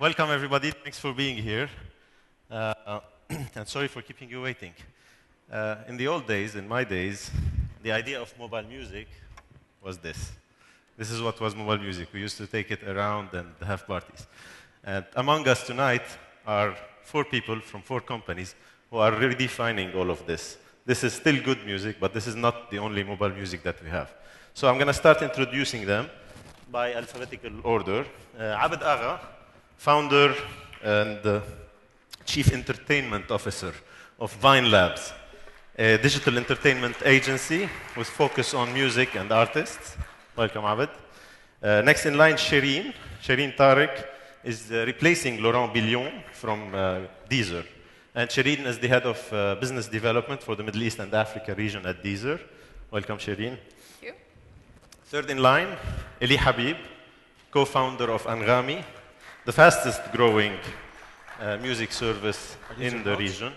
Welcome, everybody. Thanks for being here. And sorry for keeping you waiting. In the old days, in my days, the idea of mobile music was this. This is what was mobile music. We used to take it around and have parties. And among us tonight are 4 people from 4 companies who are redefining all of this. This is still good music, but this is not the only mobile music that we have. So I'm going to start introducing them by alphabetical order. Abed Agha, founder and chief entertainment officer of Vinelab, a digital entertainment agency with focus on music and artists. Welcome, Abed. Next in line, Shireen. Shireen Tariq is replacing Laurent Billion from Deezer. And Shireen is the head of business development for the Middle East and Africa region at Deezer. Welcome, Shireen. Thank you. Third in line, Eli Habib, co-founder of Anghami, the fastest growing music service in the region.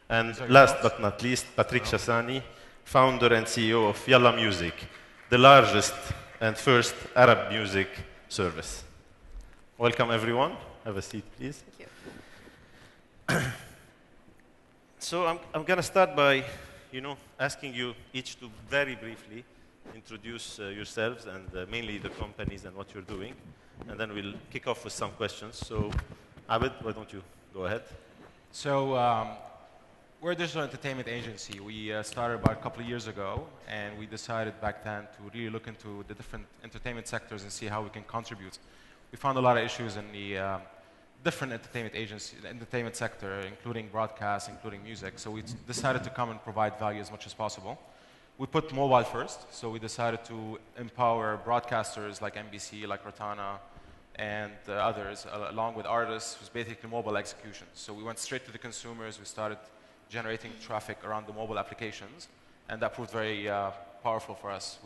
And last but not least, Patrick Chassani, founder and CEO of Yala Music, the largest and first Arab music service. Welcome, everyone. Have a seat, please. Thank you. So I'm going to start by, asking you each to very briefly introduce yourselves and mainly the companies and what you're doing. And then we'll kick off with some questions. So, Abed, why don't you go ahead? So, we're a digital entertainment agency. We started about a couple of years ago, and we decided back then to really look into the different entertainment sectors and see how we can contribute. We found a lot of issues in the different entertainment sector, including broadcast, including music. So we decided to come and provide value as much as possible. We put mobile first, so we decided to empower broadcasters like NBC, like Rotana, and others, along with artists, who's basically mobile execution. So we went straight to the consumers. We started generating traffic around the mobile applications, and that proved very powerful for us.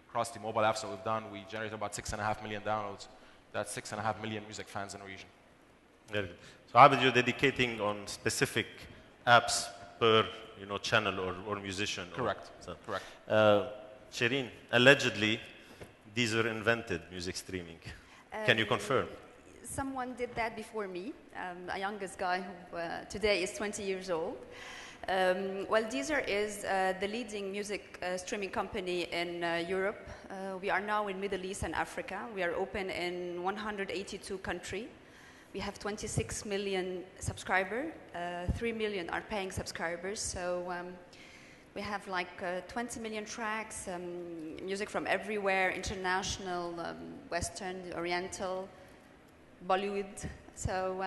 Across the mobile apps that we've done, we generated about 6.5 million downloads. That's 6.5 million music fans in the region. Very good. So, Abed, you're dedicating on specific apps per channel or musician. Correct. Correct. Shireen, allegedly, Deezer invented music streaming. Can you confirm? Someone did that before me, a youngest guy who today is 20 years old. Well, Deezer is the leading music streaming company in Europe. We are now in Middle East and Africa. We are open in 182 countries. We have 26 million subscribers. 3 million are paying subscribers. So we have like 20 million tracks, music from everywhere, international, Western, Oriental, Bollywood. So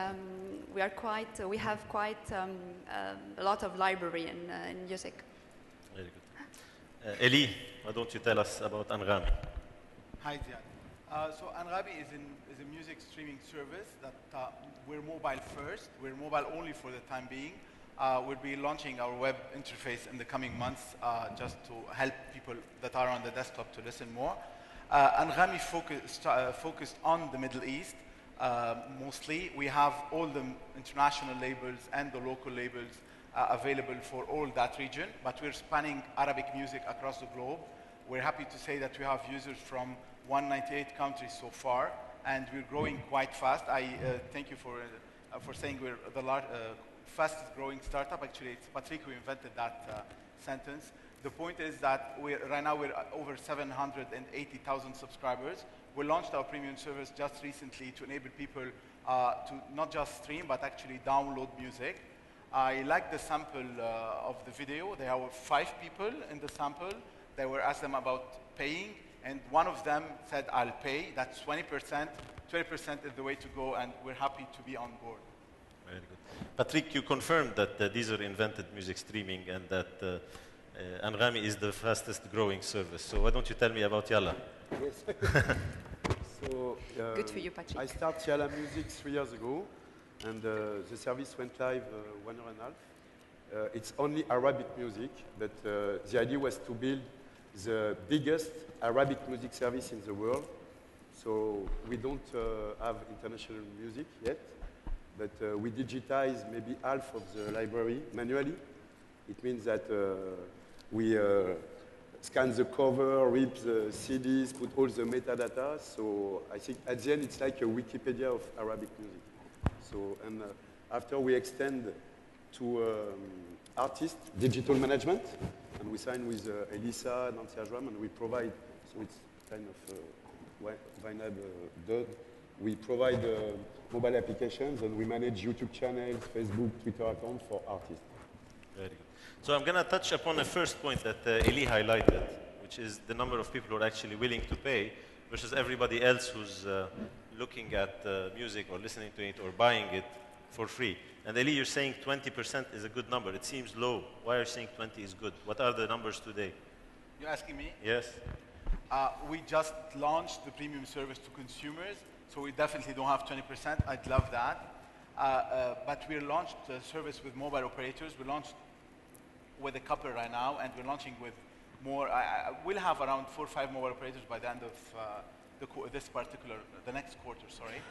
we have quite a lot of library in music. Very good. Eli, why don't you tell us about Anghami? Hi, Ziad. So Anghami is a music streaming service that we're mobile first. We're mobile only for the time being. We'll be launching our web interface in the coming months just to help people that are on the desktop to listen more. Anghami focused on the Middle East mostly. We have all the international labels and the local labels available for all that region, but we're spanning Arabic music across the globe. We're happy to say that we have users from 198 countries so far, and we're growing quite fast. I thank you for saying we're the fastest growing startup. Actually, it's Patrick who invented that sentence. The point is that right now we're over 780,000 subscribers. We launched our premium service just recently to enable people to not just stream, but actually download music. I like the sample of the video. There were 5 people in the sample. They were asked them about paying, and one of them said, I'll pay. That's 20%. 20% is the way to go, and we're happy to be on board. Very good. Patrick, you confirmed that Deezer invented music streaming and that Anghami is the fastest growing service. So why don't you tell me about Yala? Yes. So, Good for you, Patrick. I started Yala Music 3 years ago, and the service went live 1 year and a half. It's only Arabic music, but the idea was to build the biggest Arabic music service in the world. So we don't have international music yet, but we digitize maybe half of the library manually. It means that we scan the cover, rip the CDs, put all the metadata. So I think at the end it's like a Wikipedia of Arabic music. So and after we extend to artist digital management, and we sign with Elisa, Nancy Ajram, and we provide. So it's kind of Vinelab done. We provide mobile applications, and we manage YouTube channels, Facebook, Twitter accounts for artists. Very good. So I'm going to touch upon the first point that Eli highlighted, which is the number of people who are actually willing to pay versus everybody else who's looking at music or listening to it or buying it for free. And Eli, you're saying 20% is a good number. It seems low. Why are you saying 20 is good? What are the numbers today? You're asking me? Yes. We just launched the premium service to consumers, so we definitely don't have 20%. I'd love that. But we launched the service with mobile operators. We launched with a couple right now, and we're launching with more. We'll have around 4 or 5 mobile operators by the end of the next quarter, sorry.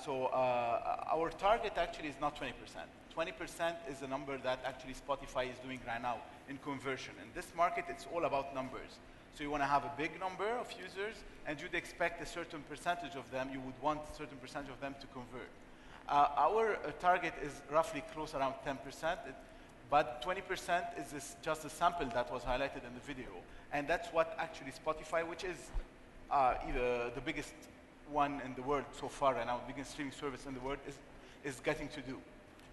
So our target actually is not 20%. 20% is the number that actually Spotify is doing right now in conversion. In this market, it's all about numbers. So you want to have a big number of users, and you'd expect a certain percentage of them, you would want a certain percentage of them to convert. Our target is roughly close around 10%, but 20% is just a sample that was highlighted in the video. And that's what actually Spotify, which is the biggest one in the world so far right now, the biggest streaming service in the world, is getting to do.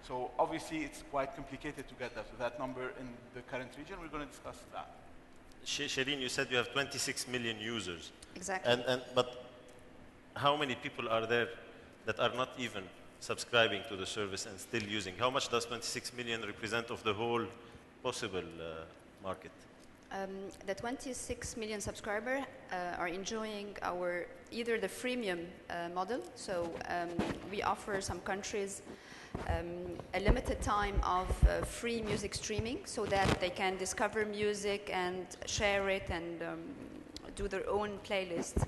So obviously it's quite complicated to get that number in the current region. We're going to discuss that. Shireen, you said you have 26 million users. Exactly. But how many people are there that are not even subscribing to the service and still using? How much does 26 million represent of the whole possible market? The 26 million subscribers are enjoying either the freemium model. So we offer some countries a limited time of free music streaming so that they can discover music and share it and do their own playlist.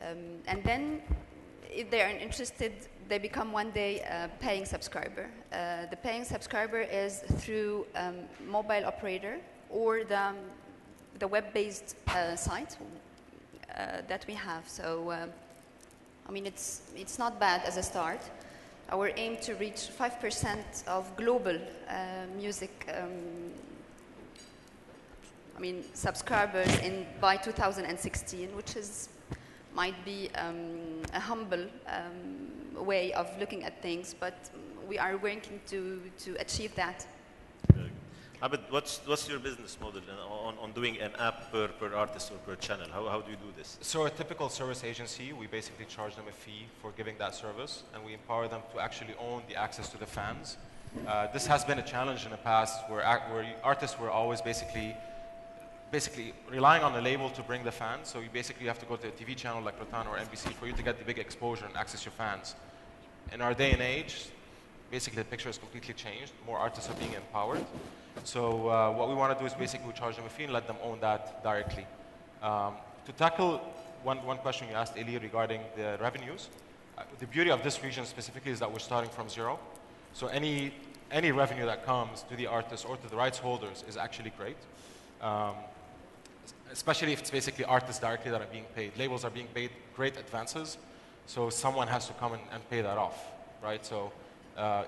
And then if they are interested, they become one day a paying subscriber. The paying subscriber is through mobile operator or the web-based site that we have. So, I mean, it's not bad as a start. Our aim to reach 5% of global music, subscribers by 2016, which might be a humble way of looking at things, but we are working to achieve that. Abed, what's your business model on doing an app per artist or per channel? How do you do this? So a typical service agency, we basically charge them a fee for giving that service, and we empower them to actually own the access to the fans. This has been a challenge in the past where artists were always basically relying on the label to bring the fans. So you basically have to go to a TV channel like Rotan or NBC for you to get the big exposure and access your fans. In our day and age, basically the picture has completely changed. More artists are being empowered. So what we want to do is basically we charge them a fee and let them own that directly. To tackle one question you asked, Eli, regarding the revenues, the beauty of this region specifically is that we're starting from zero. So any revenue that comes to the artist or to the rights holders is actually great. Especially if it's basically artists directly that are being paid. Labels are being paid great advances, so someone has to come and pay that off, right? So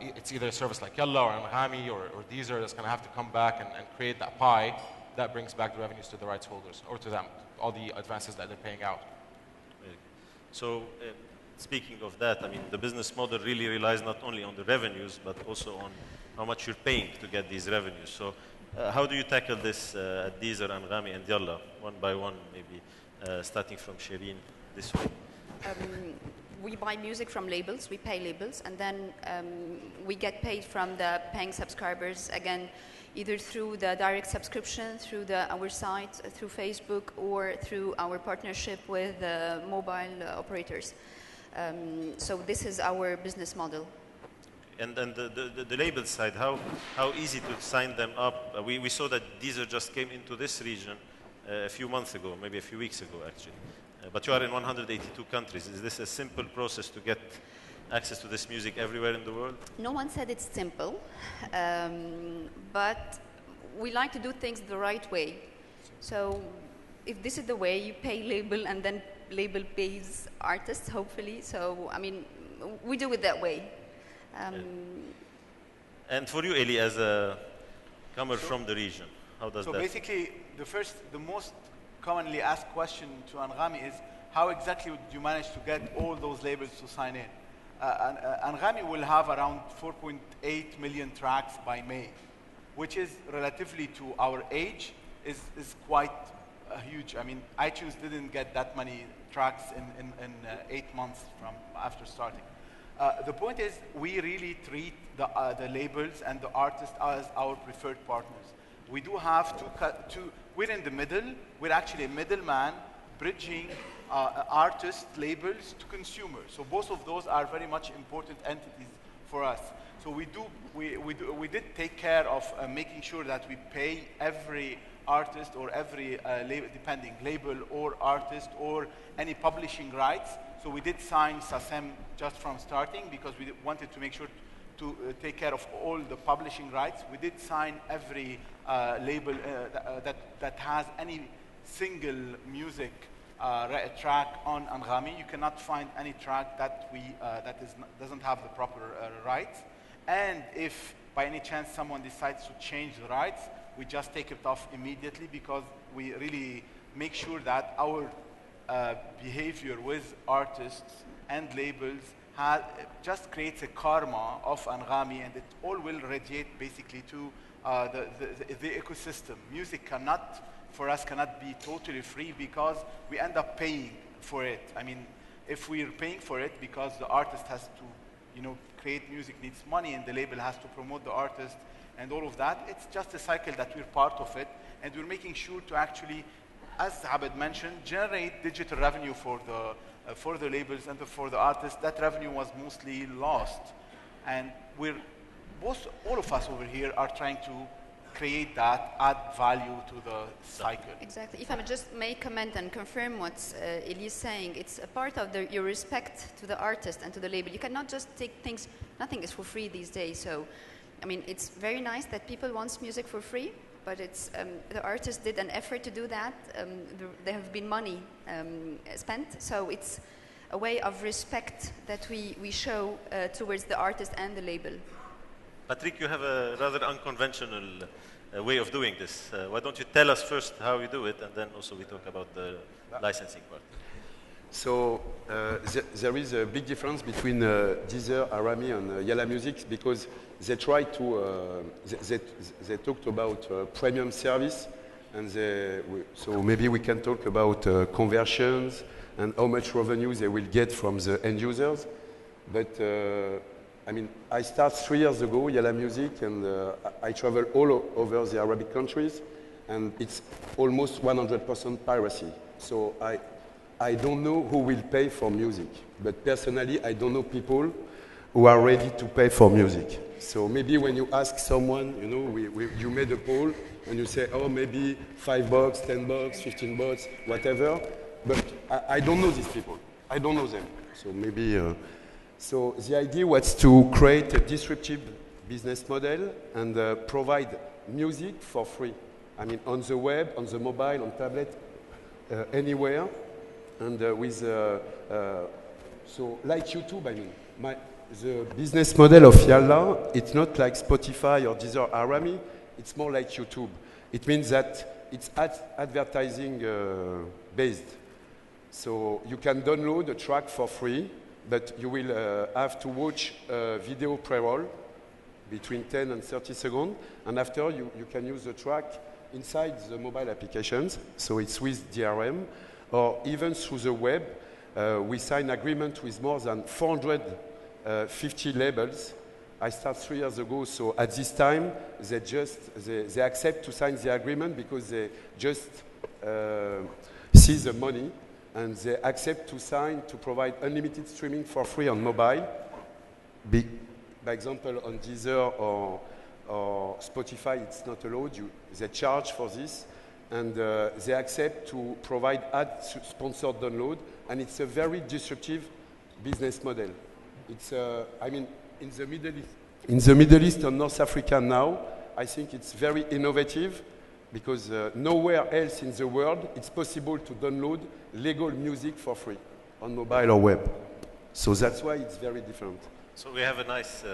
it's either a service like Yalla or Anghami or Deezer that's going to have to come back and create that pie that brings back the revenues to the rights holders or to them, all the advances that they're paying out. So speaking of that, I mean, the business model really relies not only on the revenues, but also on how much you're paying to get these revenues. So how do you tackle this at Deezer, Anghami and Yalla, one by one, maybe starting from Shireen this way? We buy music from labels, we pay labels, and then we get paid from the paying subscribers, again, either through the direct subscription, through our site, through Facebook, or through our partnership with mobile operators. So this is our business model. And the label side, how easy to sign them up? We saw that Deezer just came into this region a few months ago, maybe a few weeks ago, actually. But you are in 182 countries. Is this a simple process to get access to this music everywhere in the world? No one said it's simple, but we like to do things the right way. So if this is the way you pay label and then label pays artists, hopefully. So, I mean, we do it that way. And for you, Eli, as a comer from the region, how does so that? basically, the most commonly asked question to Anghami is, how exactly would you manage to get all those labels to sign in? Anghami will have around 4.8 million tracks by May, which is relatively to our age, is quite huge. I mean, iTunes didn't get that many tracks in 8 months from after starting. The point is, we really treat the labels and the artists as our preferred partners. We do have we're in the middle. We're actually a middleman bridging artist labels to consumers. So both of those are very much important entities for us. So we did take care of making sure that we pay every artist or every label or artist or any publishing rights. So we did sign SACEM just from starting because we wanted to make sure to take care of all the publishing rights. We did sign every label that has any single music track on Anghami. You cannot find any track that doesn't have the proper rights. And if by any chance someone decides to change the rights, we just take it off immediately because we really make sure that our behavior with artists and labels just creates a karma of Anghami, and it all will radiate basically to the ecosystem. Music for us cannot be totally free because we end up paying for it. I mean, if we're paying for it because the artist has to, create music needs money and the label has to promote the artist and all of that, it's just a cycle that we're part of it, and we're making sure to actually, as Abed mentioned, generate digital revenue for the labels and for the artists. That revenue was mostly lost, and all of us over here are trying to create that, add value to the cycle. Exactly. If I just may comment and confirm what Eli is saying, it's a part of your respect to the artist and to the label. You cannot just take things, nothing is for free these days. So, I mean, it's very nice that people want music for free, but it's, the artist did an effort to do that. There have been money spent, so it's a way of respect that we show towards the artist and the label. Patrick, you have a rather unconventional way of doing this. Why don't you tell us first how you do it, and then also we talk about the licensing part. So there is a big difference between Deezer, Arami, and Yala Music because they try to, they talked about premium service, and so maybe we can talk about conversions and how much revenue they will get from the end users. But I mean, I started 3 years ago, Yala Music, and I travel all over the Arabic countries, and it's almost 100% piracy. So I don't know who will pay for music, but personally, I don't know people who are ready to pay for music. So maybe when you ask someone, you made a poll, and you say, oh, maybe $5, $10, $15, whatever, but I don't know these people. I don't know them. So maybe, so the idea was to create a disruptive business model and provide music for free. I mean, on the web, on the mobile, on tablet, anywhere. And with, so like YouTube, I mean, the business model of Yala, it's not like Spotify or Deezer or Arami, it's more like YouTube. It means that it's advertising based. So you can download a track for free, but you will have to watch a video pre-roll between 10 and 30 seconds, and after you can use the track inside the mobile applications, so it's with DRM, or even through the web. We sign agreement with more than 450 labels. I started 3 years ago, so at this time, they accept to sign the agreement because they just see the money, and they accept to sign to provide unlimited streaming for free on mobile. By example, on Deezer or Spotify, it's not allowed. They charge for this, and they accept to provide ad-sponsored download, and it's a very disruptive business model. It's, I mean, in the Middle East and North Africa now, I think it's very innovative, because nowhere else in the world it's possible to download legal music for free on mobile or web. So that's why it's very different. So we have a nice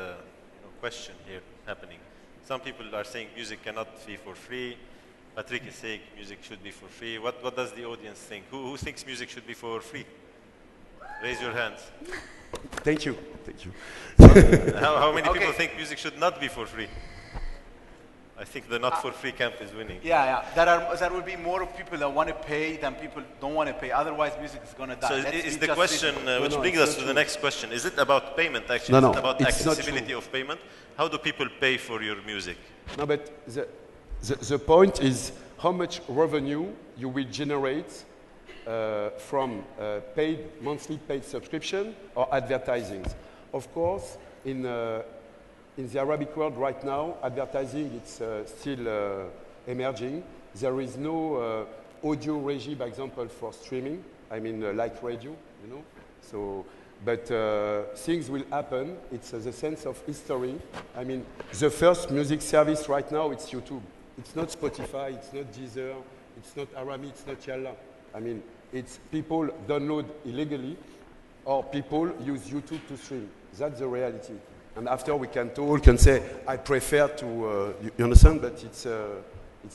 question here happening. Some people are saying music cannot be for free. Patrick is saying music should be for free. What does the audience think? Who thinks music should be for free? Raise your hands. Thank you. Thank you. How many people think music should not be for free? I think the not for free camp is winning. Yeah. There will be more people that want to pay than people don't want to pay. Otherwise, music is going to die. So is the question, which brings us to the next question, is it about payment actually? No, is it about it's accessibility of payment? How do people pay for your music? No, but the point is how much revenue you will generate from monthly paid subscription or advertising. Of course, in the Arabic world right now, advertising it's still emerging. There is no audio regie, by example, for streaming. I mean, like radio, you know. So, but things will happen. It's the sense of history. I mean, the first music service right now, it's YouTube. It's not Spotify, it's not Deezer, it's not ArabNet, it's not Yala. I mean, it's people download illegally or people use YouTube to stream. That's the reality. And after we can talk and say, I prefer to, you understand, but it's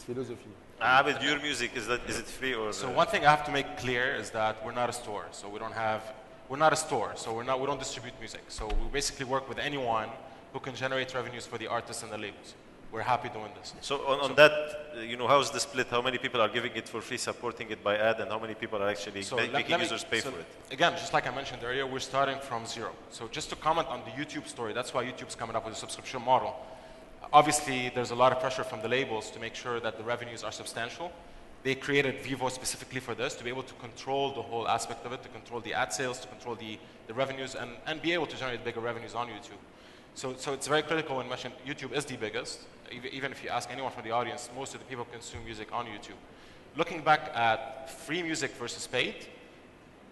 philosophy. Abed, your music, is it free or? So one thing I have to make clear is that we're not a store. So we're not a store. So we don't distribute music. So we basically work with anyone who can generate revenues for the artists and the labels. We're happy doing this. So on that, how's the split? How many people are giving it for free, supporting it by ad, and how many people are actually making users pay for it? Again, just like I mentioned earlier, we're starting from zero. So just to comment on the YouTube story, that's why YouTube's coming up with a subscription model. Obviously, there's a lot of pressure from the labels to make sure that the revenues are substantial. They created Vivo specifically for this, to be able to control the whole aspect of it, to control the ad sales, to control the revenues, and be able to generate bigger revenues on YouTube. So it's very critical when mentioned YouTube is the biggest. Even if you ask anyone from the audience, most of the people consume music on YouTube. Looking back at free music versus paid,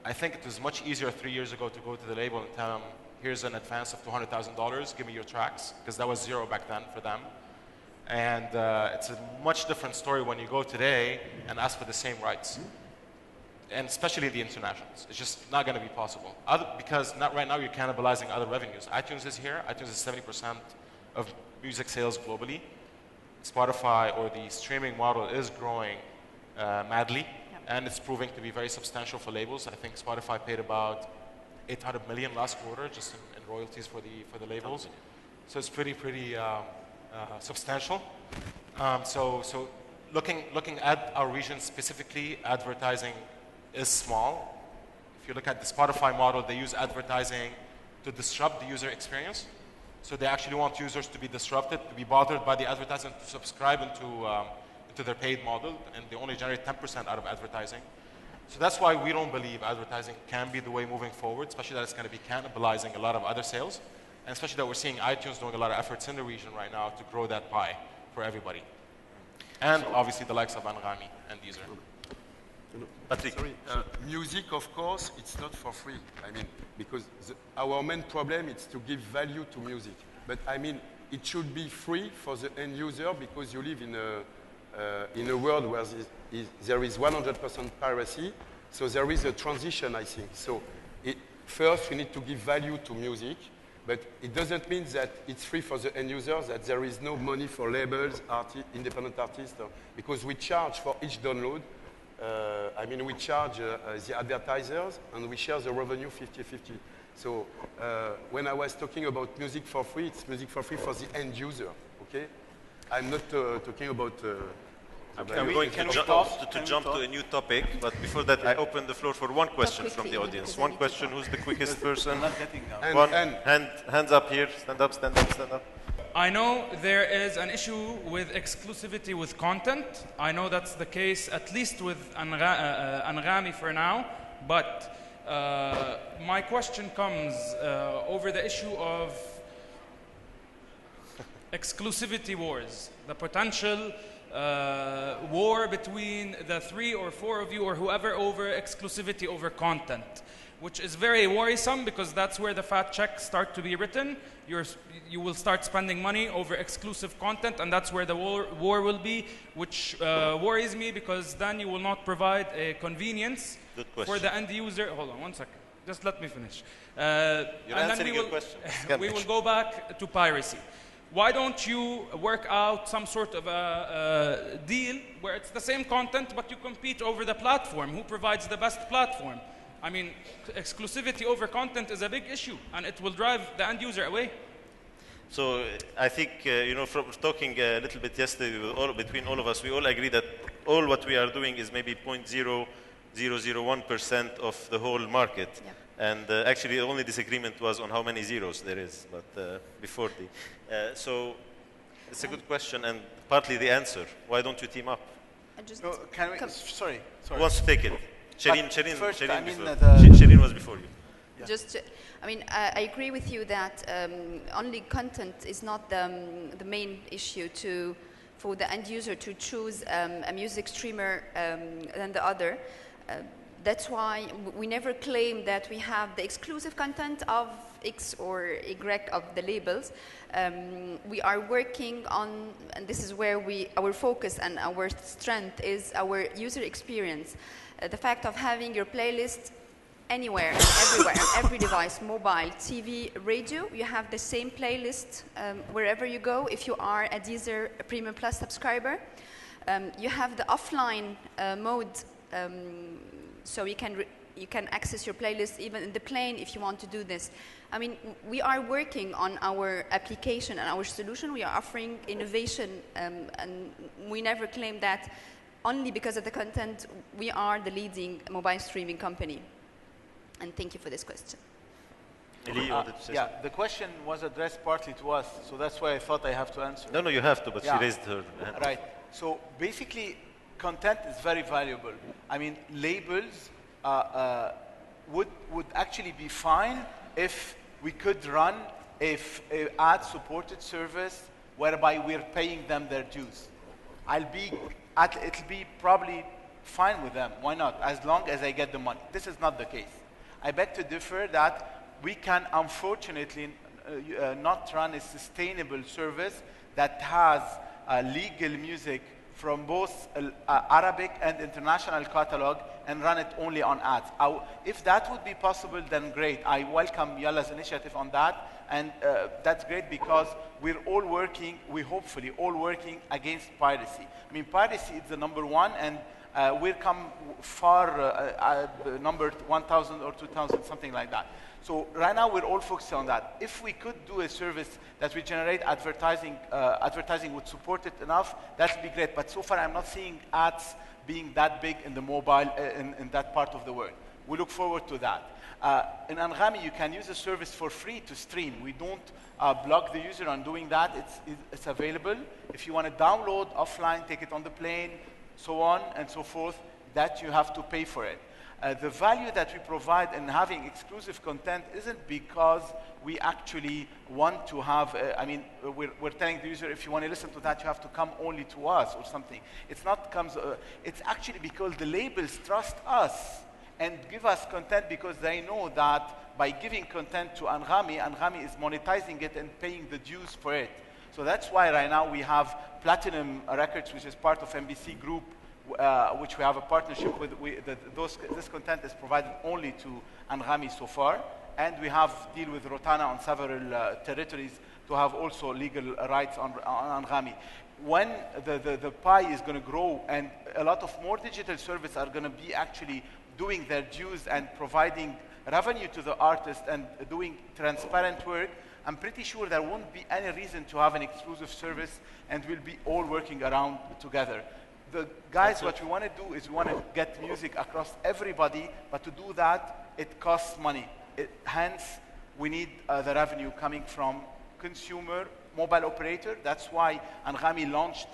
I think it was much easier 3 years ago to go to the label and tell them, here's an advance of $200,000, give me your tracks, because that was zero back then for them. And it's a much different story when you go today and ask for the same rights. And especially the internationals. It's just not going to be possible. Because right now you're cannibalizing other revenues. iTunes is here. iTunes is 70% of music sales globally. Spotify or the streaming model is growing madly. Yep. And it's proving to be very substantial for labels. I think Spotify paid about 800 million last quarter just in royalties for the labels. So it's pretty substantial. So looking at our region specifically, advertising is small. If you look at the Spotify model, they use advertising to disrupt the user experience. So they actually want users to be disrupted, to be bothered by the advertising, to subscribe into their paid model, and they only generate 10% out of advertising. So that's why we don't believe advertising can be the way moving forward, especially that it's going to be cannibalizing a lot of other sales, and especially that we're seeing iTunes doing a lot of efforts in the region right now to grow that pie for everybody. And obviously the likes of Anghami and Deezer. Patrick, music, of course, it's not for free. I mean, because our main problem is to give value to music. But I mean, it should be free for the end user because you live in a world where there is 100% piracy. So there is a transition, I think. So first, we need to give value to music. But it doesn't mean that it's free for the end user, that there is no money for labels, independent artists, because we charge for each download. I mean, we charge the advertisers, and we share the revenue 50-50. So when I was talking about music for free, it's music for free for the end user, okay? I'm not talking about... I'm going to jump to a new topic, but before that, I open the floor for one question from the audience. One question, who's the quickest person? Hands up here, stand up, stand up, stand up. I know there is an issue with exclusivity with content. I know that's the case, at least with Anghami for now, but my question comes over the issue of exclusivity wars, the potential war between the 3 or 4 of you or whoever over exclusivity over content. which is very worrisome because that's where the fat checks start to be written. You will start spending money over exclusive content, and that's where the war will be, which worries me because then you will not provide a convenience for the end user. Hold on one second. Just let me finish. You're and answering then your question. we will go back to piracy. Why don't you work out some sort of a deal where it's the same content, but you compete over the platform? Who provides the best platform? I mean, exclusivity over content is a big issue, and it will drive the end user away. So I think, from talking a little bit yesterday between all of us, we all agree that all what we are doing is maybe 0.0001% of the whole market. Yeah. And actually, the only disagreement was on how many zeros there is, but before the... so it's a good question, and partly the answer. Why don't you team up? No, can we... Sorry. Who wants to take it? Shireen was before you. Yeah. I agree with you that only content is not the main issue for the end user to choose a music streamer than the other. That's why we never claim that we have the exclusive content of X or Y of the labels. We are working on, and this is where our focus and our strength is our user experience. The fact of having your playlist anywhere and everywhere, on every device, mobile, TV, radio, you have the same playlist wherever you go. If you are a Deezer Premium Plus subscriber, you have the offline mode, so you can access your playlist even in the plane if you want to do this. I mean, we are working on our application and our solution. We are offering innovation, and we never claim that only because of the content we are the leading mobile streaming company. And thank you for this question. Yeah, the question was addressed partly to us, so that's why I thought I have to answer. No, you have to, but she raised her hand. Right. So basically, content is very valuable. I mean, labels would actually be fine if we could run a ad-supported service whereby we're paying them their dues. It'll be probably fine with them. Why not? As long as I get the money. This is not the case. I beg to differ that we can unfortunately not run a sustainable service that has legal music from both Arabic and international catalog and run it only on ads. If that would be possible, then great. I welcome Yala's initiative on that, and that's great because we're hopefully all working against piracy. I mean, piracy is the number one, and we'll come far number 1,000 or 2,000, something like that. So right now we're all focused on that. If we could do a service that we generate advertising would support it enough, that would be great. But so far I'm not seeing ads being that big in the mobile, in that part of the world. We look forward to that. In Anghami, you can use a service for free to stream. We don't block the user on doing that. It's available. If you want to download offline, take it on the plane, so on and so forth, that you have to pay for it. The value that we provide in having exclusive content isn't because we actually want to have, we're telling the user, if you want to listen to that, you have to come only to us or something. It's actually because the labels trust us and give us content because they know that by giving content to Anghami, Anghami is monetizing it and paying the dues for it. So that's why right now we have Platinum Records, which is part of MBC Group, which we have a partnership with. This content is provided only to Anghami so far, and we have deal with Rotana on several territories to have also legal rights on Anghami. When the pie is going to grow and a lot of more digital services are going to be actually doing their dues and providing revenue to the artist and doing transparent work, I'm pretty sure there won't be any reason to have an exclusive service, and we'll be all working around together. Guys, what we want to do is we want to get music across everybody, but to do that, it costs money. Hence, we need the revenue coming from consumer, mobile operator. That's why Anghami launched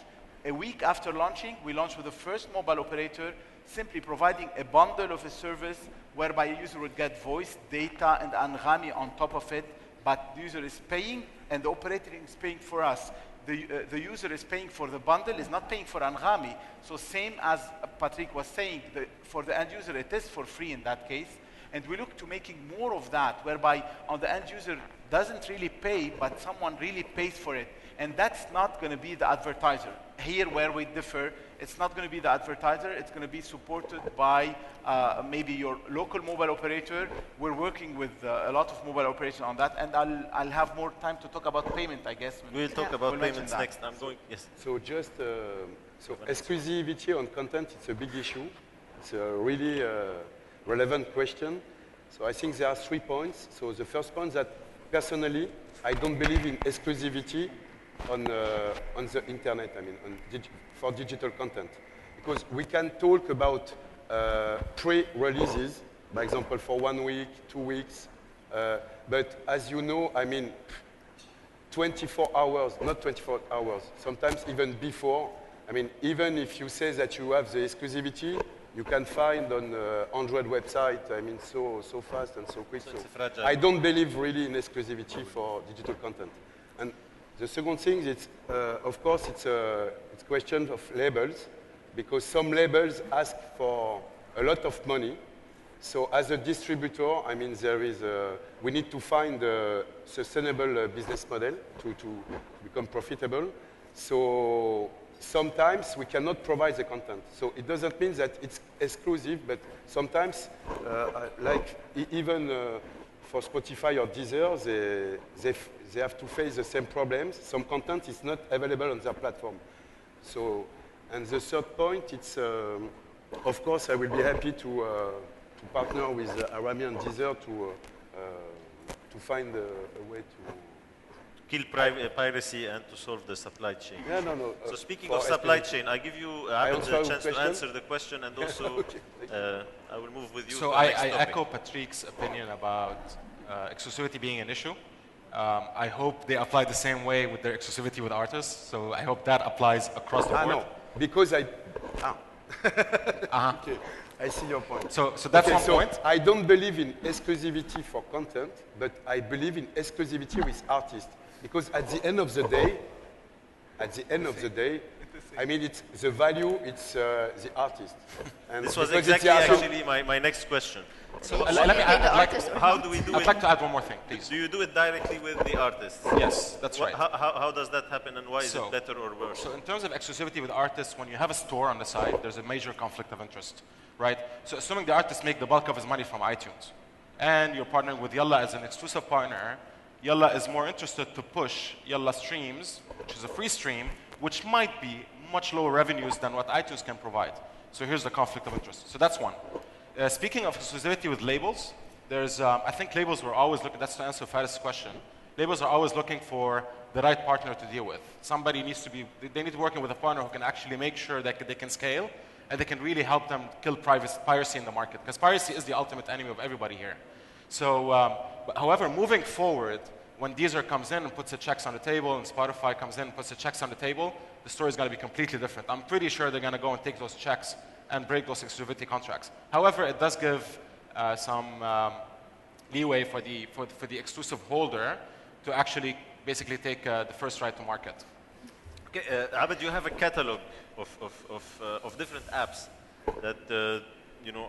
a week after launching. We launched with the first mobile operator, simply providing a bundle of a service whereby a user would get voice, data, and Anghami on top of it, but the user is paying, and the operator is paying for us. The user is paying for the bundle, is not paying for Anghami. So same as Patrick was saying, for the end user, it is for free in that case. And we look to making more of that, whereby on the end user doesn't really pay, but someone really pays for it. And that's not going to be the advertiser. Here where we differ, it's not going to be the advertiser, it's going to be supported by maybe your local mobile operator. We're working with a lot of mobile operators on that, and I'll have more time to talk about payment, I guess. We'll talk about payments next. I'm going, yes. So just, so exclusivity on content, it's a big issue. It's a really relevant question. So I think there are 3 points. So the first point is that personally, I don't believe in exclusivity on the internet, I mean, for digital content. Because we can talk about pre-releases, by example, for 1 week, 2 weeks. But as you know, I mean, 24 hours, not 24 hours, sometimes even before. I mean, even if you say that you have the exclusivity, you can find on Android website, I mean, so fast and so quick. So I don't believe really in exclusivity for digital content. And the second thing is, of course, it's a question of labels, because some labels ask for a lot of money. So as a distributor, I mean, we need to find a sustainable business model to become profitable. So sometimes we cannot provide the content. So it doesn't mean that it's exclusive, but sometimes, like even for Spotify or Deezer, they have to face the same problems. Some content is not available on their platform. So, and the third point, it's, of course, I will be happy to partner with ArabNet and Deezer to find a way to kill piracy and to solve the supply chain. Yeah, no. So speaking of supply chain, I give you a chance to answer the question, and also okay. I will move with you. So to the I next topic. echo Patrick's opinion about exclusivity being an issue. I hope they apply the same way with their exclusivity with artists. So I hope that applies across the board. No, because okay. I see your point. So that's okay, one point. I don't believe in exclusivity for content, but I believe in exclusivity with artists. Because at the end of the day, I mean, it's the value, it's the artist. And this was exactly actually my next question. So let me how do we do it? I'd like to add one more thing, please. Do you do it directly with the artists? Yes, that's right. How does that happen, and why is it better or worse? So in terms of exclusivity with artists, when you have a store on the side, there's a major conflict of interest, right? So assuming the artist make the bulk of his money from iTunes, and you're partnering with Yalla as an exclusive partner, Yalla is more interested to push Yalla Streams, which is a free stream, which might be much lower revenues than what iTunes can provide. So here's the conflict of interest. So that's one. Speaking of exclusivity with labels, there's, I think labels were always looking, that's to answer Faris' question, labels are always looking for the right partner to deal with. Somebody needs to be, they need to be working with a partner who can actually make sure that they can scale and they can really help them kill piracy in the market, because piracy is the ultimate enemy of everybody here. So, however, moving forward, when Deezer comes in and puts the checks on the table, and Spotify comes in and puts the checks on the table, the story is going to be completely different. I'm pretty sure they're going to go and take those checks and break those exclusivity contracts. However, it does give some leeway for the exclusive holder to actually basically take the first right to market. Okay, Abed, you have a catalog of different apps that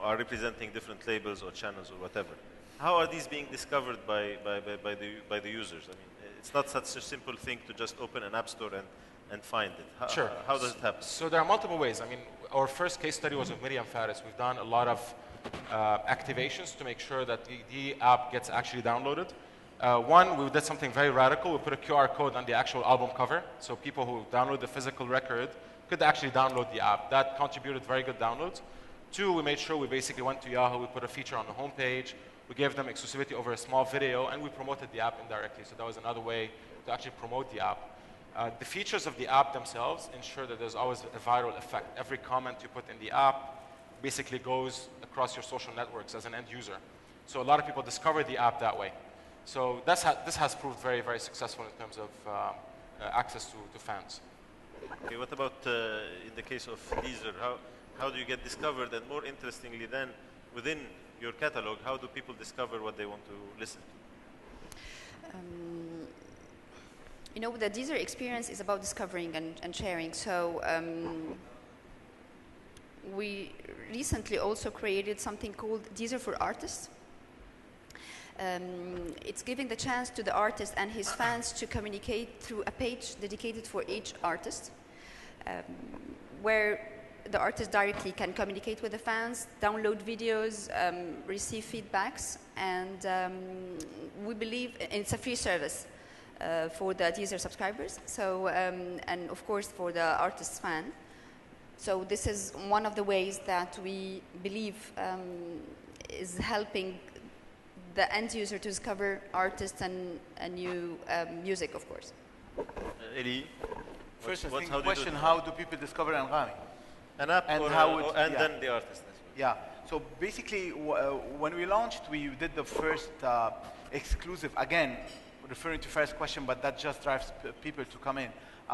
are representing different labels or channels or whatever. How are these being discovered by the users? I mean, it's not such a simple thing to just open an app store and find it. Sure. How does it happen? So there are multiple ways. I mean, our first case study was with Miri and Faris. We've done a lot of activations to make sure that the app gets actually downloaded. One, we did something very radical. We put a QR code on the actual album cover, so people who download the physical record could actually download the app. That contributed very good downloads. Two, we made sure we basically went to Yahoo, we put a feature on the homepage, we gave them exclusivity over a small video, and we promoted the app indirectly. So that was another way to actually promote the app. The features of the app themselves ensure that there's always a viral effect. Every comment you put in the app basically goes across your social networks as an end user. So a lot of people discover the app that way. So this has proved very, very successful in terms of access to fans. Okay, what about in the case of Deezer? How do you get discovered? And more interestingly then, within your catalog, how do people discover what they want to listen to? The Deezer experience is about discovering and sharing. So we recently also created something called Deezer for Artists. It's giving the chance to the artist and his fans to communicate through a page dedicated for each artist, where the artist directly can communicate with the fans, download videos, receive feedbacks, and we believe it's a free service for the Deezer subscribers, so, and of course for the artist's fan. So this is one of the ways that we believe is helping the end user to discover artists and new music, of course. Eli, First, I how think do the question, how do people discover Anghami? an app and or how a- it- and yeah. then the artist as well. Yeah, so basically when we launched, we did the first exclusive, again, referring to first question, but that just drives people to come in.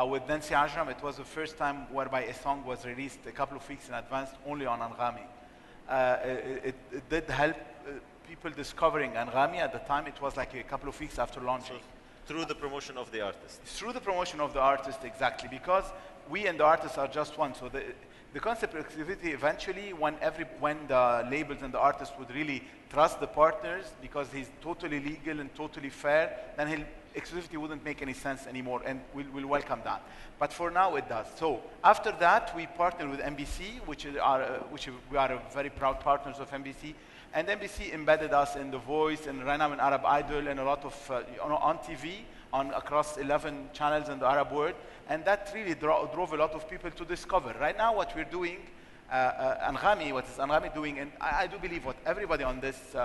With Nancy Ajram, it was the first time whereby a song was released a couple of weeks in advance only on Anghami. It did help people discovering Anghami. At the time, it was like a couple of weeks after launching. Through the promotion of the artist. Through the promotion of the artist, exactly, because we and the artists are just one. So the concept of exclusivity eventually, when the labels and the artists would really trust the partners because he's totally legal and totally fair, then exclusivity wouldn't make any sense anymore, and we'll welcome that. But for now, it does. So after that, we partnered with NBC, which we are very proud partners of NBC. And NBC embedded us in The Voice and right now in Arab Idol and a lot of on TV, across 11 channels in the Arab world, and that really drove a lot of people to discover. Right now, what we're doing, Anghami, what is Anghami doing, and I do believe what everybody on this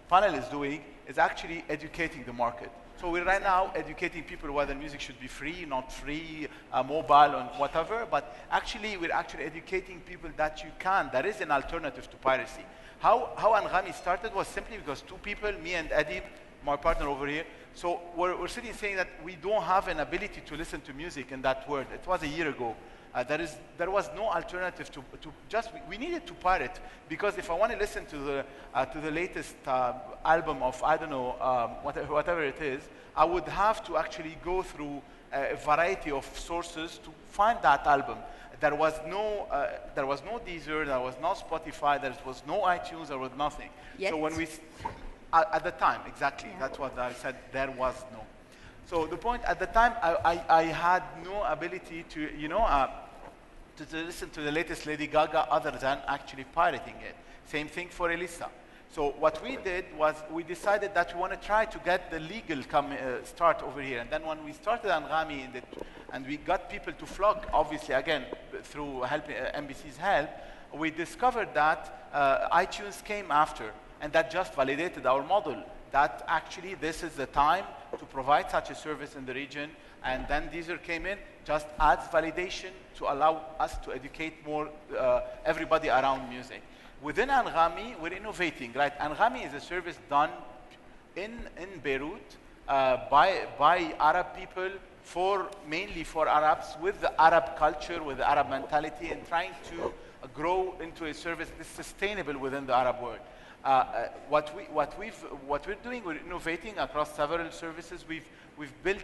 panel is doing, is actually educating the market. So we're right now educating people whether music should be free, not free, mobile, and whatever, but actually we're actually educating people that there is an alternative to piracy. How Anghami started was simply because two people, me and Eddie, my partner over here, so we're sitting saying that we don't have an ability to listen to music in that world. It was a year ago. There was no alternative to we needed to pirate, because if I want to listen to the latest album of, I don't know, whatever it is, I would have to actually go through a variety of sources to find that album. There was no Deezer, there was no Spotify, there was no iTunes, there was nothing. Yet. So when at the time, exactly, yeah. That's what I said, there was no. So the point, at the time, I had no ability to, to listen to the latest Lady Gaga other than actually pirating it. Same thing for Elisa. So what we did was we decided that we want to try to get the legal start over here. And then when we started Anghami and we got people to flock, obviously, again, through NBC's help, we discovered that iTunes came after. And that just validated our model, that actually this is the time to provide such a service in the region. And then Deezer came in, just adds validation to allow us to educate more everybody around music. Within Anghami, we're innovating, right? Anghami is a service done in Beirut by Arab people, mainly for Arabs, with the Arab culture, with the Arab mentality, and trying to grow into a service that's sustainable within the Arab world. What we're doing, we're innovating across several services. We've built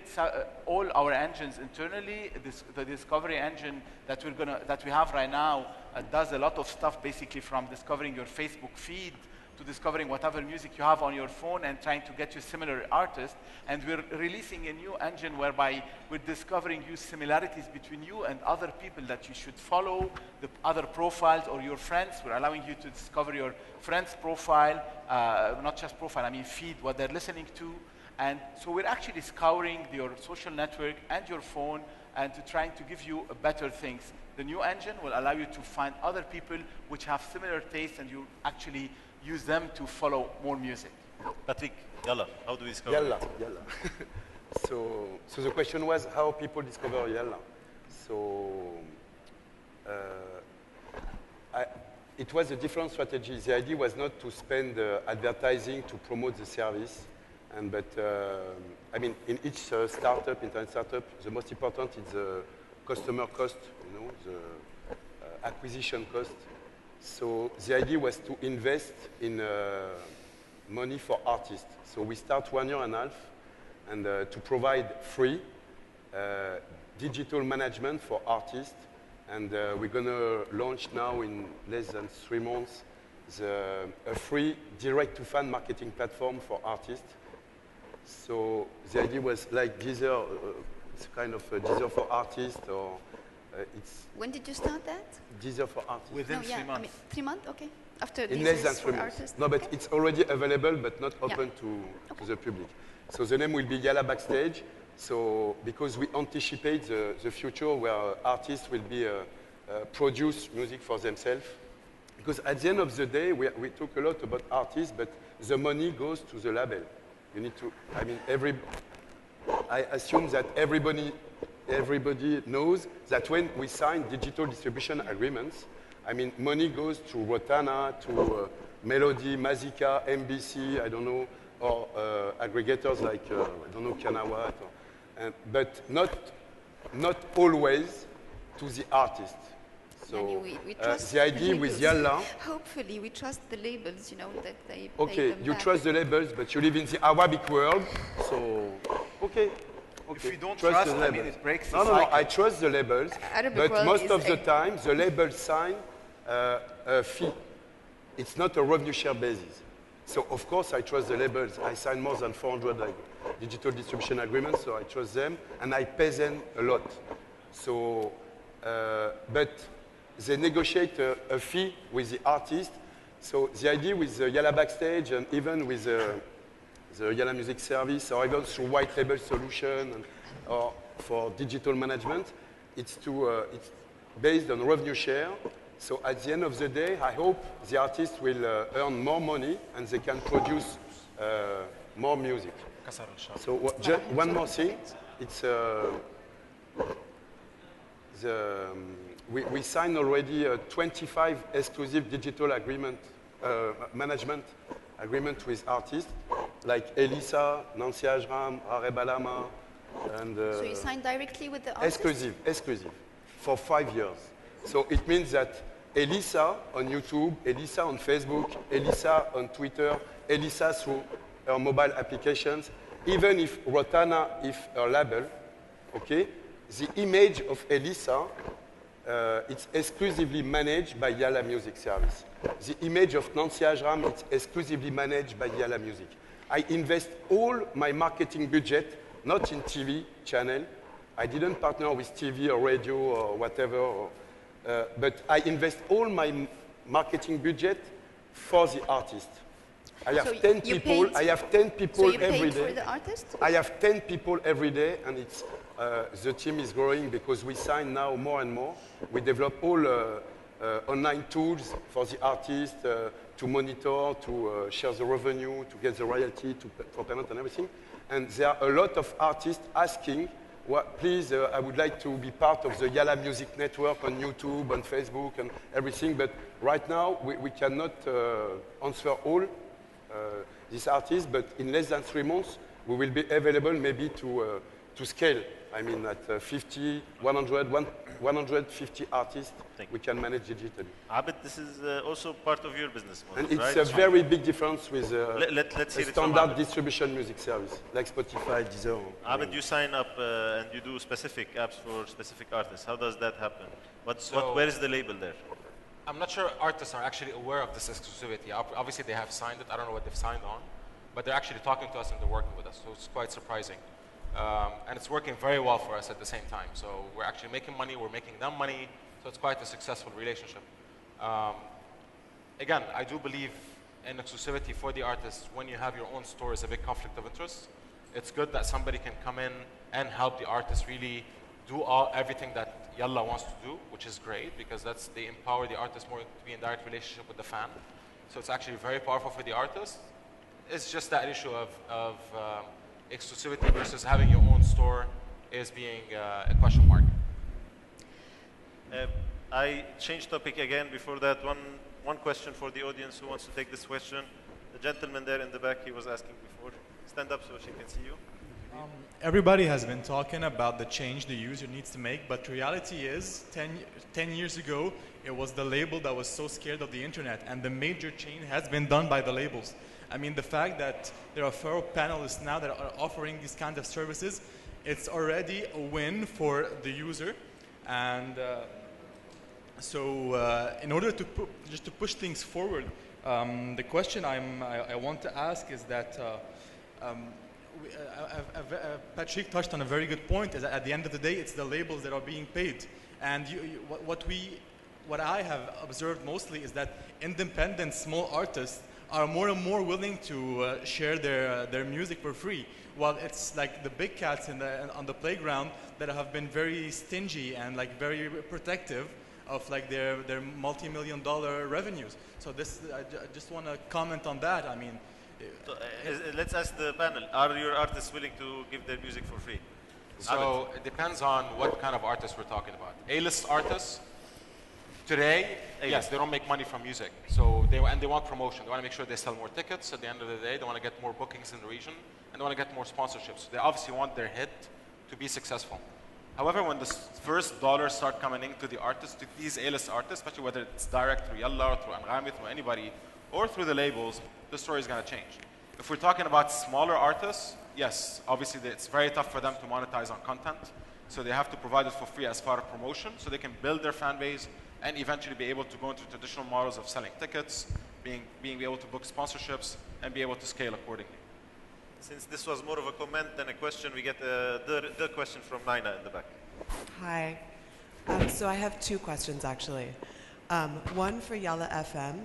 all our engines internally. The discovery engine that we have right now does a lot of stuff, basically from discovering your Facebook feed to discovering whatever music you have on your phone and trying to get you similar artists. And we're releasing a new engine whereby we're discovering you similarities between you and other people that you should follow, the other profiles or your friends. We're allowing you to discover your friend's profile, not just profile, I mean feed, what they're listening to. And so we're actually scouring your social network and your phone and trying to give you better things. The new engine will allow you to find other people which have similar tastes, and you actually use them to follow more music. Patrick, Yala, how do we discover Yala, it? Yala. So the question was how people discover Yala. So it was a different strategy. The idea was not to spend advertising to promote the service, but I mean, in each startup, internet startup, the most important is the customer cost, the acquisition cost. So the idea was to invest in money for artists. So we start 1.5 years and to provide free digital management for artists. And we're going to launch now in less than 3 months a free direct-to-fan marketing platform for artists. So the idea was like Deezer, it's kind of a Deezer for artists, or it's When did you start that? Deezer for artists. Within No, yeah, 3 months. I mean, 3 months, okay. After In Deezer less than is 3 for months. artists? No, but Okay. it's already available, but not open to the public. So the name will be Yala Backstage. So because we anticipate the future where artists will be produce music for themselves. Because at the end of the day, we talk a lot about artists, but the money goes to the label. You need to, I mean, I assume that everybody knows that when we sign digital distribution agreements, I mean, money goes to Rotana, to Melody, Mazika, MBC, I don't know, or aggregators like, I don't know, Kanawat, but not always to the artist. So we trust the idea the with labels. Yalla. Hopefully, we trust the labels, you know, that they pay Okay, them you back. trust the labels, but you live in the Arabic world, so okay. If you don't Trust trust, the I mean, labels. it breaks the No, cycle. I trust the labels, Arabic but world most is of the a- time, the labels sign a fee. It's not a revenue share basis. So, of course, I trust the labels. I sign more than 400 digital distribution agreements, so I trust them, and I pay them a lot. So, but they negotiate a fee with the artist. So the idea with the Yala Backstage and even with the Yala Music Service, or even through white label solution or for digital management, it's based on revenue share. So at the end of the day, I hope the artist will earn more money and they can produce more music. So just one more thing, it's we signed already 25 exclusive digital management agreement with artists like Elisa, Nancy Ajram, Areb Alama, and So you sign directly with the artist? exclusive, for 5 years. So it means that Elisa on YouTube, Elisa on Facebook, Elisa on Twitter, Elisa through her mobile applications, even if Rotana, if her label, okay, the image of Elisa, it's exclusively managed by Yala Music Service. The image of Nancy Ajram, it's exclusively managed by Yala Music. I invest all my marketing budget, not in TV channel. I didn't partner with TV or radio or whatever, but I invest all my marketing budget for the artist. I have So 10 you people. paid- I have 10 people So you every paid day. for the artist? I have 10 people every day, and it's, the team is growing because we sign now more and more. We develop all online tools for the artist to monitor, to share the revenue, to get the royalty, for payment and everything. And there are a lot of artists asking, please, I would like to be part of the Yala Music Network on YouTube, on Facebook, and everything. But right now, we cannot answer all these artists, but in less than 3 months, we will be available maybe to scale. I mean, at 50, 100, 150 artists, we can manage digitally. Abed, this is also part of your business model, And it's right? a very big difference with Let's a hear it from standard Abed. distribution music service, like Spotify, Deezer. Abed, you sign up and you do specific apps for specific artists. How does that happen? So- Where is the label there? I'm not sure artists are actually aware of this exclusivity. Obviously, they have signed it. I don't know what they've signed on, but they're actually talking to us and they're working with us. So it's quite surprising. And it's working very well for us at the same time. So we're actually making money, we're making them money. So it's quite a successful relationship. Again, I do believe in exclusivity for the artists. When you have your own store, is a big conflict of interest. It's good that somebody can come in and help the artist really do everything that Yalla wants to do, which is great because they empower the artist more to be in direct relationship with the fan. So it's actually very powerful for the artist. It's just that issue of exclusivity versus having your own store is being a question mark. I changed topic again. Before that, one question for the audience who wants to take this question. The gentleman there in the back, he was asking before. Stand up so she can see you. Everybody has been talking about the change the user needs to make, but reality is 10 years ago, it was the label that was so scared of the internet, and the major change has been done by the labels. I mean, the fact that there are 4 panelists now that are offering these kinds of services, it's already a win for the user. And in order to just to push things forward, The question I want to ask is that Patrick touched on a very good point. Is that at the end of the day, it's the labels that are being paid, and what I have observed mostly is that independent small artists are more and more willing to share their music for free, while it's like the big cats on the playground that have been very stingy and like very protective of like their multi-million-dollar revenues. So this, I just want to comment on that. I mean, so, let's ask the panel: are your artists willing to give their music for free? So it depends on what kind of artists we're talking about. A-list artists today, yes, they don't make money from music. So they want promotion. They want to make sure they sell more tickets at the end of the day. They want to get more bookings in the region, and they want to get more sponsorships. They obviously want their hit to be successful. However, when the first dollars start coming into the artists, to these A-list artists, especially whether it's direct through Yalla or through Anghami, through anybody, or through the labels, the story is going to change. If we're talking about smaller artists, yes, obviously it's very tough for them to monetize on content. So they have to provide it for free as part of promotion, so they can build their fan base and eventually be able to go into traditional models of selling tickets, being able to book sponsorships, and be able to scale accordingly. Since this was more of a comment than a question, we get the question from Naina in the back. Hi. So I have two questions, actually. One for Yalla FM.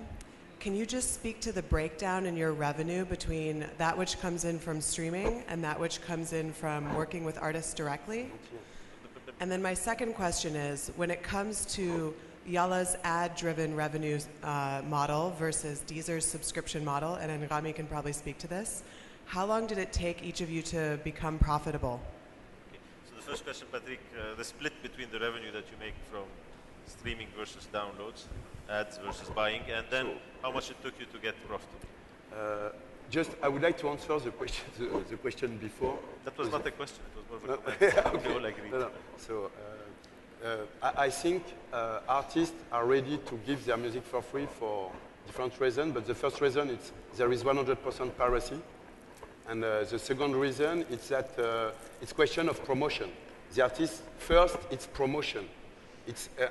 Can you just speak to the breakdown in your revenue between that which comes in from streaming and that which comes in from working with artists directly? And then my second question is, when it comes to Yalla's ad-driven revenue model versus Deezer's subscription model, and Anghami can probably speak to this, how long did it take each of you to become profitable? Okay. So the first question, Patrick, the split between the revenue that you make from streaming versus downloads, ads versus buying, and then how much it took you to get profitable? I would like to answer the question before. That was not a question, it was more of a comment. Okay. We all agreed. No. So I think artists are ready to give their music for free for different reasons, but the first reason is there is 100% piracy. And the second reason is that it's question of promotion. The artist, first, it's promotion.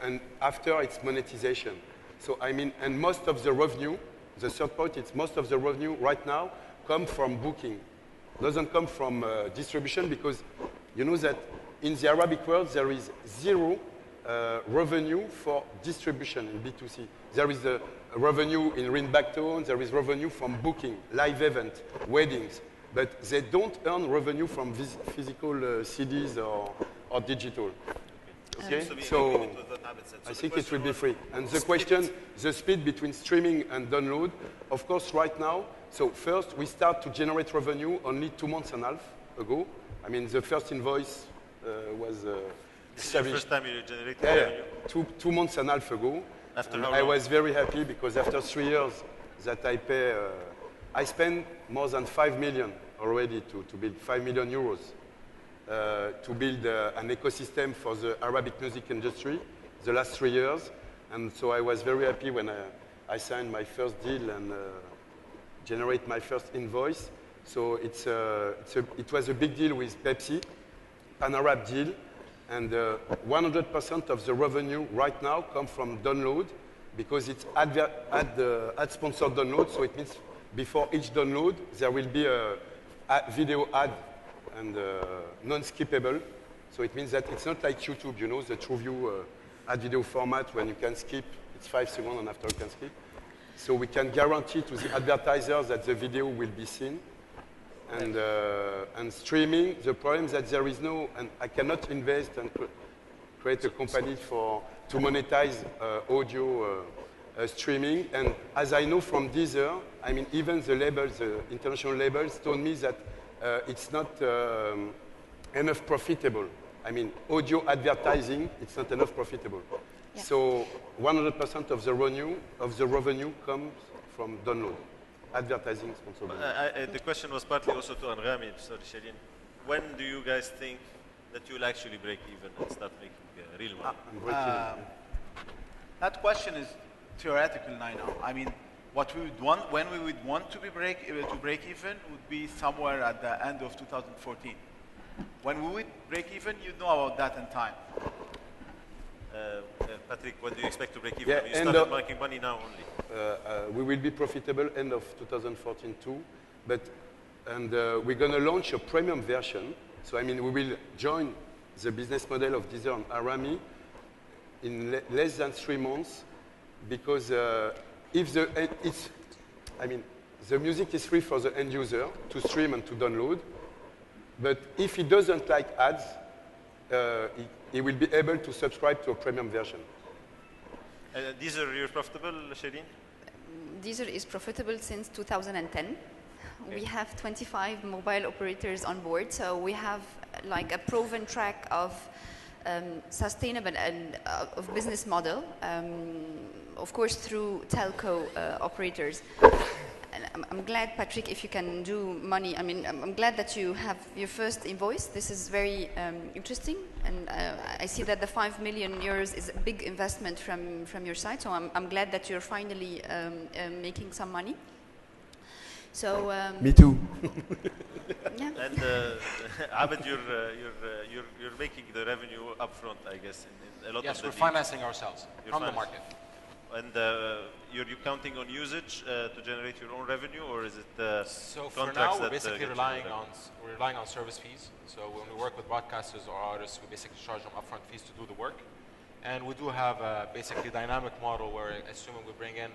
And after, it's monetization. So, I mean, and most of the revenue, the third point, it's most of the revenue right now come from booking. Doesn't come from distribution, because you know that in the Arabic world, there is zero revenue for distribution in B2C. There is a revenue in ringback tone, there is revenue from booking, live event, weddings. But they don't earn revenue from physical CDs or digital. Okay, so I think it will be free. And the question, the split between streaming and download, of course, right now. So first, we start to generate revenue only 2 months and a half ago. I mean, the first invoice was. This is the first time you generated revenue? 2 months and a half ago. After how I long? was very happy because after 3 years that I pay, I spent more than 5 million already to build 5 million euros to build an ecosystem for the Arabic music industry the last 3 years. And so I was very happy when I signed my first deal and generate my first invoice. So it was a big deal with Pepsi, an Arab deal. And 100% of the revenue right now come from download because it's ad-sponsored download. So it means before each download, there will be a video ad and non-skippable. So it means that it's not like YouTube, you know, the TrueView ad video format when you can skip, it's 5 seconds and after you can skip. So we can guarantee to the advertisers that the video will be seen. And streaming, the problem is that there is no, and I cannot invest and create a company to monetize audio streaming. And as I know from Deezer, I mean, even the labels, the international labels, told me that it's not enough profitable. I mean, audio advertising, it's not enough profitable. Yeah. So 100% of the revenue comes from download. Advertising sponsored. The question was partly also to Anghami, sorry, Shereen. When do you guys think that you'll actually break even and start making real money? That question is theoretical now. I mean, what we would want, when we would want to break even would be somewhere at the end of 2014. When we would break even, you'd know about that in time. Patrick, when do you expect to break even? Yeah, You started making money now only. We will be profitable end of 2014 too, we're going to launch a premium version. So I mean, we will join the business model of Deezer and Arami in less than 3 months, because if the music is free for the end user to stream and to download, but if he doesn't like ads, he will be able to subscribe to a premium version. Deezer, you're profitable, Shireen? Deezer is profitable since 2010. Okay. We have 25 mobile operators on board, so we have like a proven track of sustainable and of business model, of course through telco operators. And I'm glad, Patrick, if you can do money. I mean, I'm glad that you have your first invoice. This is very interesting, and I see that the 5 million euros is a big investment from your side. So I'm glad that you're finally making some money. So me too. Yeah. And Abed, you're making the revenue upfront, I guess. In a lot yes, of the we're deals. financing ourselves from the market. And you're counting on usage to generate your own revenue, or is it so for contracts now, we're that basically relying on service fees. So when we work with broadcasters or artists, we basically charge them upfront fees to do the work. And we do have a basically dynamic model where, assuming we bring in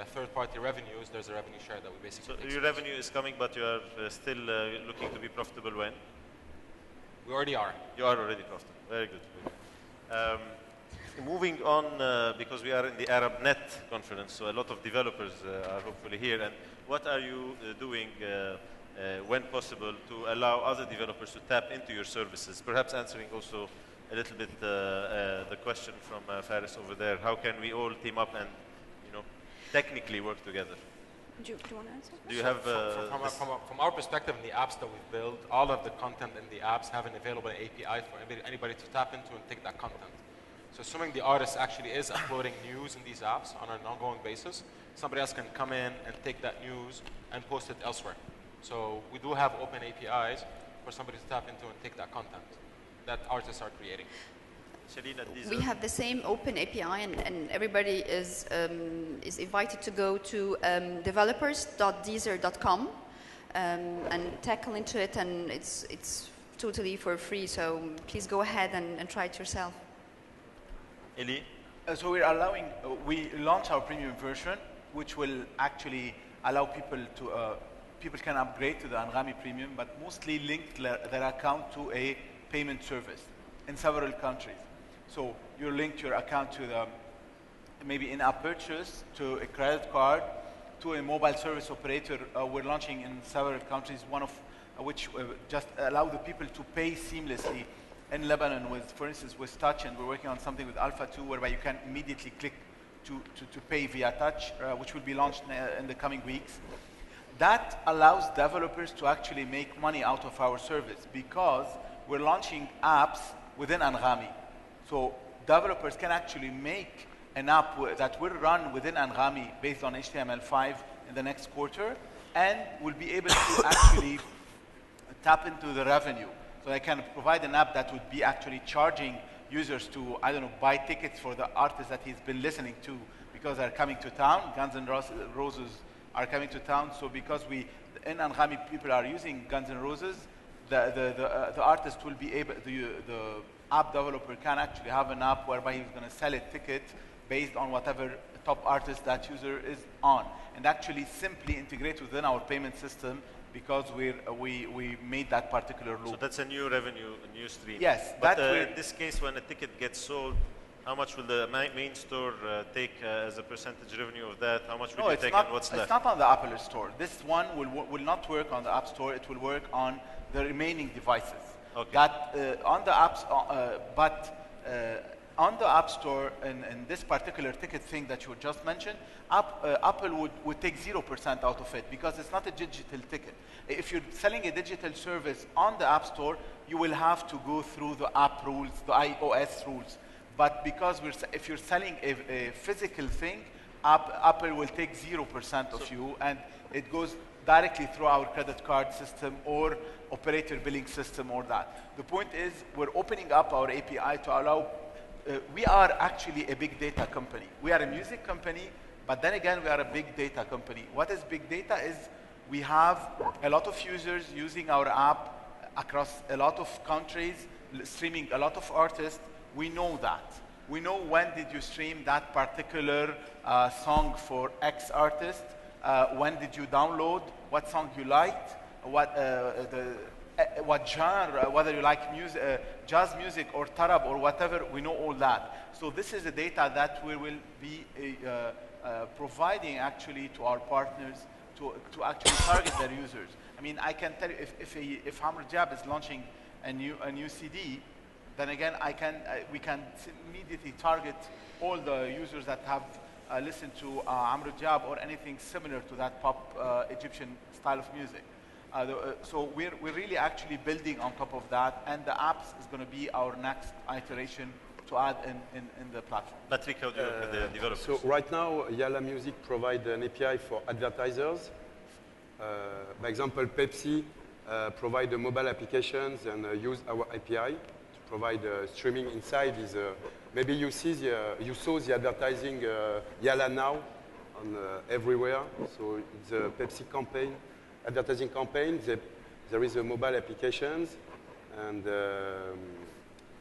third-party revenues, there's a revenue share that we basically. So your revenue is coming, but you are still looking to be profitable when? We already are. You are already profitable. Very good. Moving on, because we are in the ArabNet conference, so a lot of developers are hopefully here. And what are you doing, when possible, to allow other developers to tap into your services? Perhaps answering also a little bit the question from Faris over there. How can we all team up and, technically work together? Do you want to answer? Do you have from our perspective in the apps that we've built, all of the content in the apps have an available API for anybody to tap into and take that content. So assuming the artist actually is uploading news in these apps on an ongoing basis, somebody else can come in and take that news and post it elsewhere. So we do have open APIs for somebody to tap into and take that content that artists are creating. We have the same open API, and everybody is invited to go to developers.deezer.com and tackle into it, and it's totally for free. So please go ahead and try it yourself. Eli? So we launch our premium version, which will actually allow people to, people can upgrade to the Anghami Premium, but mostly link their account to a payment service in several countries. So you link your account to the, maybe in-app purchase, to a credit card, to a mobile service operator. We're launching in several countries, one of which just allow the people to pay seamlessly. In Lebanon, for instance, with Touch, and we're working on something with Alpha 2, whereby you can immediately click to pay via Touch, which will be launched in the coming weeks. That allows developers to actually make money out of our service, because we're launching apps within Anghami. So developers can actually make an app that will run within Anghami based on HTML5 in the next quarter, and will be able to actually tap into the revenue. So I can provide an app that would be actually charging users to, I don't know, buy tickets for the artist that he's been listening to because they're coming to town. Guns N' Roses are coming to town. So because in Anghami, people are using Guns N' Roses, the artist will be able, the app developer can actually have an app whereby he's going to sell a ticket based on whatever top artist that user is on, and actually simply integrate within our payment system, because we made that particular loop. So that's a new revenue, a new stream. Yes. But in this case, when a ticket gets sold, how much will the main store take as a percentage revenue of that? How much will you take and what's left? It's not on the Apple Store. This one will not work on the App Store. It will work on the remaining devices. Okay. That on the apps, on the App Store, and this particular ticket thing that you just mentioned, Apple would take 0% out of it, because it's not a digital ticket. If you're selling a digital service on the App Store, you will have to go through the app rules, the iOS rules. But because if you're selling a physical thing, Apple will take 0% of you, and it goes directly through our credit card system or operator billing system or that. The point is, we're opening up our API to allow we are actually a big data company. We are a music company, but then again, we are a big data company. What is big data is we have a lot of users using our app across a lot of countries, streaming a lot of artists. We know that. We know when did you stream that particular song for X artist, when did you download, what song you liked, what genre, whether you like music, jazz music or tarab or whatever, we know all that. So this is the data that we will be providing actually to our partners to actually target their users. I mean, I can tell you if Amr Jab is launching a new CD, then again we can immediately target all the users that have listened to Amr Jab or anything similar to that pop Egyptian style of music. So we're really actually building on top of that, and the apps is going to be our next iteration to add in the platform. Patrick, how do you work with the developers? So right now, Yala Music provide an API for advertisers. By example, Pepsi provide the mobile applications and use our API to provide streaming inside. Maybe you saw the advertising Yala Now on everywhere. So it's a Pepsi campaign, advertising campaign. There is a mobile applications, and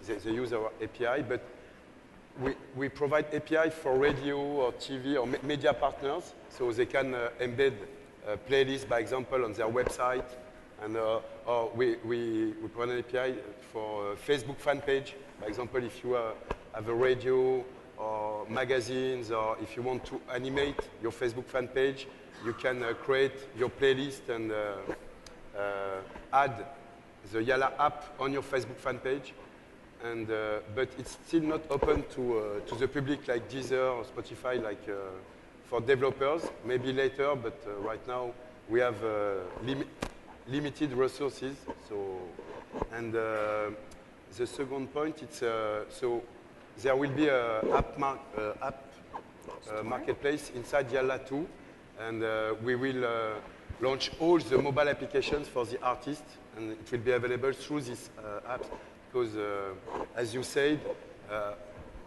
they use our API, but we provide API for radio or TV or media partners, so they can embed playlists, by example, on their website, and or we provide an API for Facebook fan page. By example, if you have a radio or magazines, or if you want to animate your Facebook fan page, you can create your playlist and add the Yala app on your Facebook fan page. And, but it's still not open to the public like Deezer or Spotify, like for developers, maybe later, but right now we have limited resources. So, and the second point, it's so there will be a app marketplace inside Yala 2, and we will launch all the mobile applications for the artists, and it will be available through these apps. Because, as you said,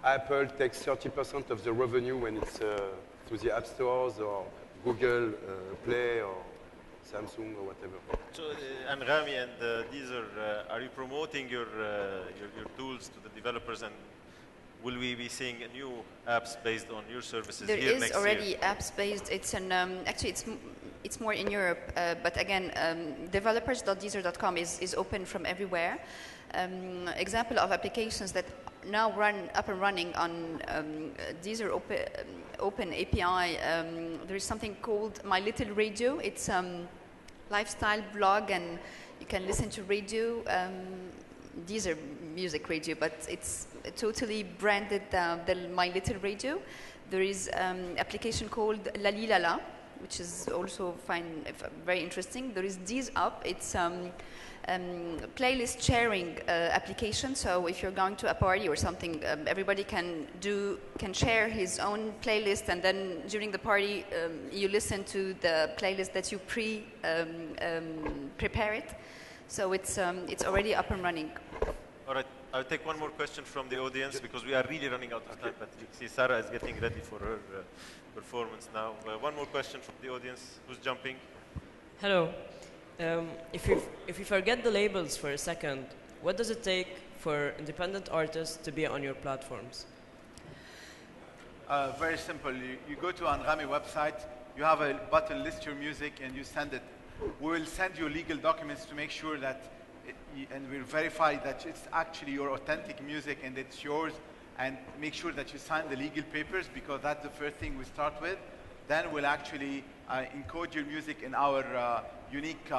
Apple takes 30% of the revenue when it's to the app stores or Google Play or Samsung or whatever. So, Anghami and Deezer, are you promoting your tools to the developers, and will we be seeing new apps based on your services there here is next already year? apps based. It's an actually it's more in Europe, but again, developers.deezer.com is open from everywhere. Example of applications that now run up and running on Deezer open API. There is something called My Little Radio. It's lifestyle blog, and you can listen to radio, Deezer music radio, but it's totally branded the My Little Radio. There is application called Lalilala, which is also very interesting. There is Deez Up. It's playlist sharing application. So if you're going to a party or something, everybody can share his own playlist, and then during the party you listen to the playlist that you prepare it. So it's already up and running. All right, I'll take one more question from the audience because we are really running out of time. But you see, Sarah is getting ready for her performance now. One more question from the audience. Who's jumping? Hello. If you forget the labels for a second, what does it take for independent artists to be on your platforms? Very simple. You go to Anghami website, you have a button, list your music, and you send it. We will send you legal documents to make sure that, and we'll verify that it's actually your authentic music and it's yours, and make sure that you sign the legal papers, because that's the first thing we start with. Then we'll actually encode your music in our unique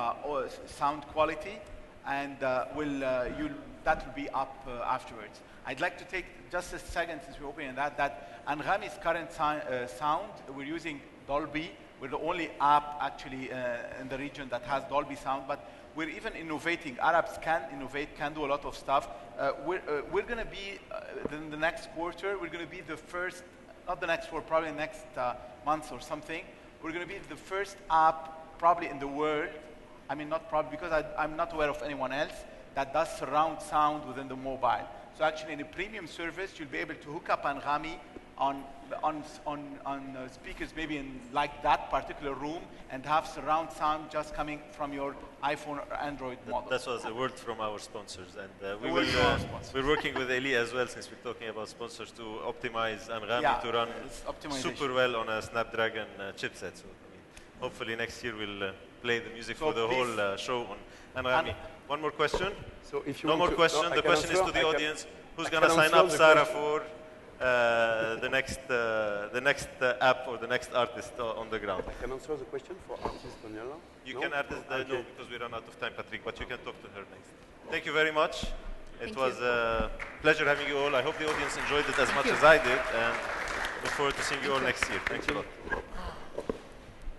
sound quality, and that will be up afterwards. I'd like to take just a second, since we're opening that Anghami's current sound, we're using Dolby. We're the only app actually in the region that has Dolby sound, but we're even innovating. Arabs can innovate, can do a lot of stuff. We're going to be, in the next quarter, we're going to be the first, not the next quarter, probably next month or something, we're going to be the first app probably in the world, I mean not probably, because I'm not aware of anyone else, that does surround sound within the mobile. So actually in a premium service, you'll be able to hook up Anghami on speakers maybe in like that particular room and have surround sound just coming from your iPhone or Android model. That was a word from our sponsors, and we're working with Eli as well, since we're talking about sponsors, to optimize Anghami to run super well on a Snapdragon chipset. So hopefully next year we'll play the music for the whole show on Anghami. One more question? So if you no more question. The question is to the audience. Who's going to sign up Sarah for the next app or the next artist on the ground? I can answer the question for artist Daniela. You can artist no, because we run out of time, Patrick, but you can talk to her next. Thank you very much. It was a pleasure having you all. I hope the audience enjoyed it as much as I did, and look forward to seeing you all next year. Thanks a lot.